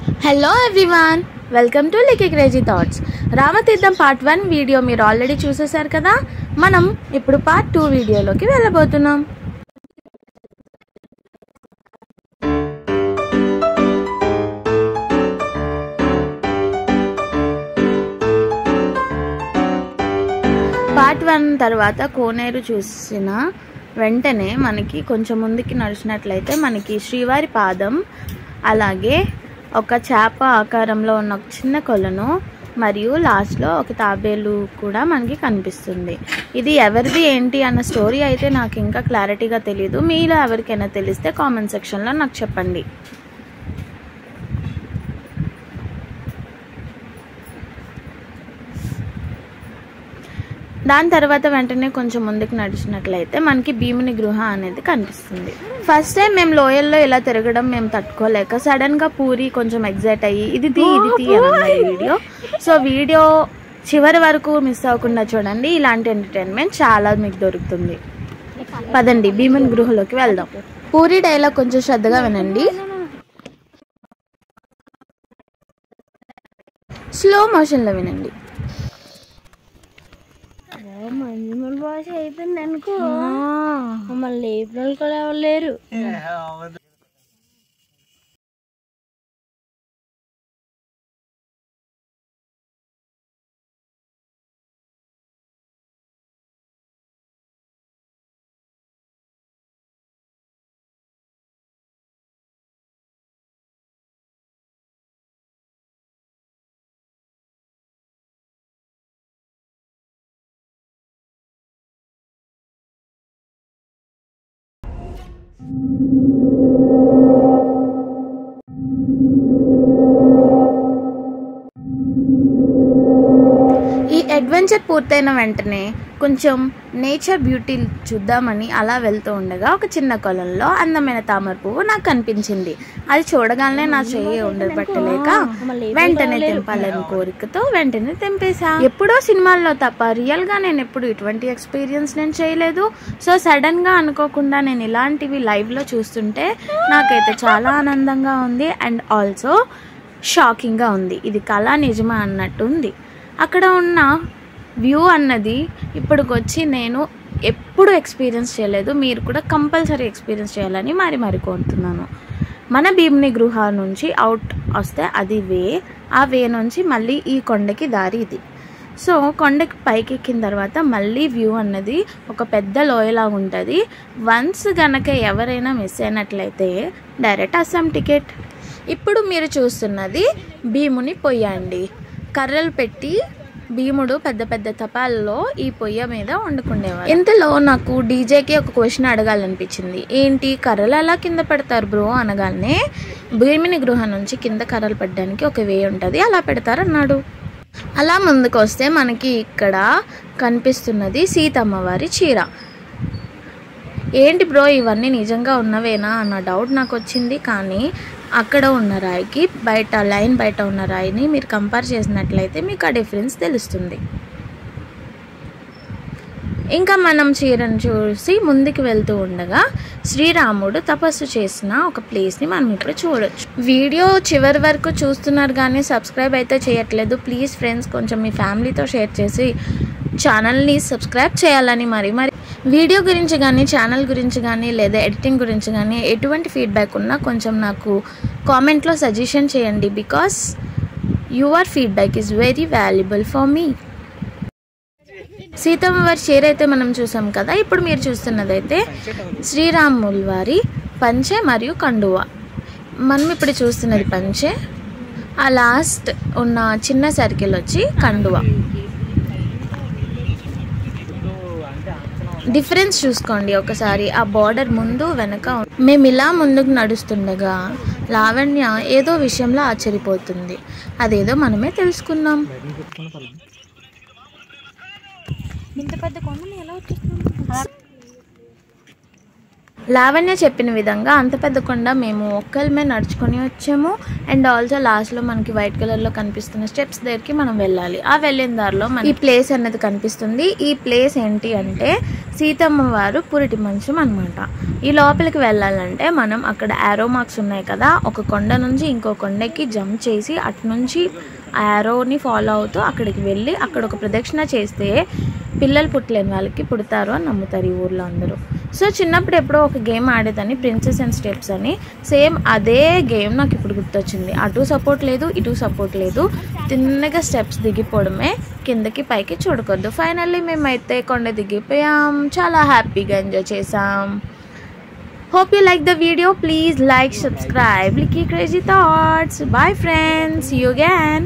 Hello everyone, welcome to లికి crazy thoughts. Ramatheertham part 1 video మీరు already చూసేశారు కదా. మనం ఇప్పుడు పార్ట్ 2 వీడియోలోకి వెళ్ళబోతున్నాం. పార్ట్ 1 తర్వాత కోనేరు చూసిన వెంటనే మనకి కొంచెం ముందుకి నడిచినట్లయితే మనకి శ్రీవారి పాదం, అలాగే ఒక చేప ఆకారంలో ఉన్న ఒక చిన్న కొలను మరియు లాస్ట్లో ఒక తాబేలు కూడా మనకి కనిపిస్తుంది. ఇది ఎవరిది ఏంటి అన్న స్టోరీ అయితే నాకు ఇంకా క్లారిటీగా తెలియదు. మీలో ఎవరికైనా తెలిస్తే కామెంట్ సెక్షన్లో నాకు చెప్పండి. దాని తర్వాత వెంటనే కొంచెం ముందుకు నడిచినట్లయితే మనకి భీముని గృహ అనేది కనిపిస్తుంది. ఫస్ట్ టైం మేము లోయల్లో ఇలా తిరగడం మేము తట్టుకోలేక సడన్గా పూరి కొంచెం ఎగ్జైట్ అయ్యి ఇది తీ అన్నది వీడియో. సో వీడియో చివరి వరకు మిస్ అవ్వకుండా చూడండి. ఇలాంటి ఎంటర్టైన్మెంట్ చాలా మీకు దొరుకుతుంది. పదండి భీముని గృహలోకి వెళ్దాం. పూరి డైలాగ్ కొంచెం శ్రద్ధగా వినండి. స్లో మోషన్లో వినండి. మంజుమల్ భాష అయిపోయింది అనుకో, మమ్మల్ని లేపిన కూడా ఎవరు లేరు. ఈ అడ్వెంచర్ పూర్తయిన వెంటనే కొంచెం నేచర్ బ్యూటీ చూద్దామని అలా వెళ్తూ ఉండగా ఒక చిన్న కొలంలో అందమైన తామర పువ్వు నాకు కనిపించింది. అది చూడగానే నా చెయ్యి ఉండబట్టలేక వెంటనే తెంపాలని కోరికతో వెంటనే తెంపేశా. ఎప్పుడో సినిమాల్లో తప్ప రియల్ గా నేను ఎప్పుడు ఇటువంటి ఎక్స్పీరియన్స్ నేను చేయలేదు. సో సడన్ గా అనుకోకుండా నేను ఇలాంటివి లైవ్ లో చూస్తుంటే నాకైతే చాలా ఆనందంగా ఉంది అండ్ ఆల్సో షాకింగ్ గా ఉంది. ఇది కళ నిజమా అన్నట్టు ఉంది. అక్కడ ఉన్న వ్యూ అన్నది ఇప్పటికొచ్చి నేను ఎప్పుడు ఎక్స్పీరియన్స్ చేయలేదు. మీరు కూడా కంపల్సరీ ఎక్స్పీరియన్స్ చేయాలని మరి కోరుతున్నాను. మన భీముని గృహ నుంచి అవుట్ వస్తే అది వే, ఆ వే నుంచి మళ్ళీ ఈ కొండకి దారి ఇది. సో కొండకి పైకి ఎక్కిన తర్వాత మళ్ళీ వ్యూ అన్నది ఒక పెద్ద లోయలా ఉంటుంది. వన్స్ గనక ఎవరైనా మిస్ అయినట్లయితే డైరెక్ట్ అస్సాం టికెట్. ఇప్పుడు మీరు చూస్తున్నది భీముని పొయ్య అండి. కర్రలు పెట్టి భీముడు పెద్ద పెద్ద తపాలలో ఈ పొయ్య మీద వండుకునేవారు. ఇంతలో నాకు డీజేకి ఒక క్వశ్చన్ అడగాలనిపించింది. ఏంటి కర్రలు ఎలా కింద పెడతారు బ్రో అనగానే, భీముని గృహ నుంచి కింద కర్రలు పెట్టడానికి ఒక వే ఉంటుంది, అలా పెడతారు అన్నాడు. అలా ముందుకు వస్తే మనకి ఇక్కడ కనిపిస్తున్నది సీతమ్మవారి చీర. ఏంటి బ్రో ఇవన్నీ నిజంగా ఉన్నవేనా అన్న డౌట్ నాకు వచ్చింది. కానీ అక్కడ ఉన్న రాయికి లైన్ బయట ఉన్న రాయిని మీరు కంపేర్ చేసినట్లయితే మీకు ఆ డిఫరెన్స్ తెలుస్తుంది. ఇంకా మనం చీరను చూసి ముందుకు వెళ్తూ ఉండగా శ్రీరాముడు తపస్సు చేసిన ఒక ప్లేస్ని మనం ఇప్పుడు చూడొచ్చు. వీడియో చివరి వరకు చూస్తున్నారు కానీ సబ్స్క్రైబ్ అయితే చేయట్లేదు. ప్లీజ్ ఫ్రెండ్స్ కొంచెం మీ ఫ్యామిలీతో షేర్ చేసి ఛానల్ని సబ్స్క్రైబ్ చేయాలని మరి వీడియో గురించి కానీ ఛానల్ గురించి కానీ లేదా ఎడిటింగ్ గురించి కానీ ఎటువంటి ఫీడ్బ్యాక్ ఉన్నా కొంచెం నాకు కామెంట్లో సజెషన్ చేయండి. Because your feedback is very valuable for me. Seethamma వారి చీర అయితే మనం చూసాం కదా. ఇప్పుడు మీరు చూస్తున్నదైతే శ్రీరాముల వారి పంచె మరియు కండువా. మనం ఇప్పుడు చూస్తున్నది పంచె, ఆ లాస్ట్ ఉన్న చిన్న సర్కిల్ వచ్చి కండువా. డిఫరెన్స్ చూసుకోండి ఒకసారి. ఆ బార్డర్ ముందు వెనక. మేము ఇలా ముందుకు నడుస్తుండగా లావణ్య ఏదో విషయంలో ఆశ్చర్యపోతుంది. అదేదో మనమే తెలుసుకుందాం. ఇంత పెద్ద కొండని ఎలా వచ్చేస్తుంది? లావణ్య చెప్పిన విధంగా అంత పెద్ద కొండ మేము ఒక్కళ్ళమే నడుచుకొని వచ్చాము. అండ్ ఆల్సో లాస్ట్లో మనకి వైట్ కలర్లో కనిపిస్తున్న స్టెప్స్ దగ్గరికి మనం వెళ్ళాలి. ఆ వెళ్ళిన దారిలో ఈ ప్లేస్ అనేది కనిపిస్తుంది. ఈ ప్లేస్ ఏంటి అంటే సీతమ్మ వారు పురిటి మంచం అనమాట. ఈ లోపలికి వెళ్ళాలంటే మనం అక్కడ యారో మార్క్స్ ఉన్నాయి కదా, ఒక కొండ నుంచి ఇంకో కొండకి జంప్ చేసి అటు నుంచి ఆ యారోని ఫాలో అవుతూ అక్కడికి వెళ్ళి అక్కడ ఒక ప్రదక్షిణ చేస్తే పిల్లలు పుట్టలేని వాళ్ళకి పుడతారు అని నమ్ముతారు ఈ ఊర్లో అందరూ. సో చిన్నప్పుడు ఎప్పుడో ఒక గేమ్ ఆడేదాన్ని, ప్రిన్సెస్ అండ్ స్టెప్స్ అని. సేమ్ అదే గేమ్ నాకు ఇప్పుడు గుర్తొచ్చింది. అటు సపోర్ట్ లేదు, ఇటు సపోర్ట్ లేదు, తిన్నగా స్టెప్స్ దిగిపోవడమే, కిందకి పైకి చూడకూడదు. ఫైనల్లీ మేమైతే కొండ దిగిపోయాం, చాలా హ్యాపీగా ఎంజాయ్ చేసాం. Hope you like the video. Please like, subscribe. Licky Crazy Thoughts. Bye friends. See you again.